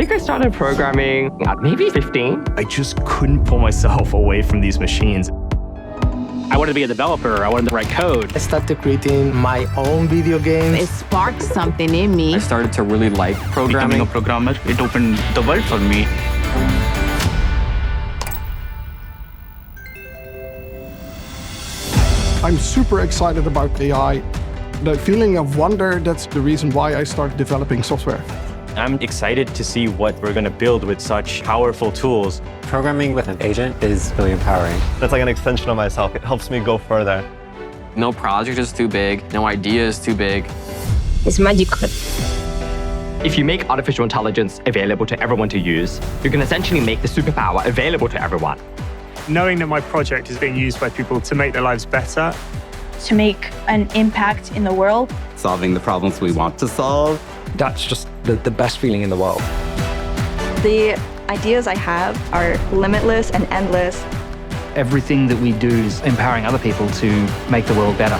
think I started programming at maybe 15. I just couldn't pull myself away from these machines. I wanted to be a developer. I wanted to write code. I started creating my own video games. It sparked something in me. I started to really like programming. Becoming a programmer, it opened the world for me. I'm super excited about AI. The feeling of wonder, that's the reason why I started developing software. I'm excited to see what we're going to build with such powerful tools. Programming with an agent is really empowering. That's like an extension of myself. It helps me go further. No project is too big. No idea is too big. It's magical. If you make artificial intelligence available to everyone to use, you can essentially make the superpower available to everyone. Knowing that my project is being used by people to make their lives better, to make an impact in the world, solving the problems we want to solve. That's just the best feeling in the world. the ideas I have are limitless and endless. Everything that we do is empowering other people to make the world better.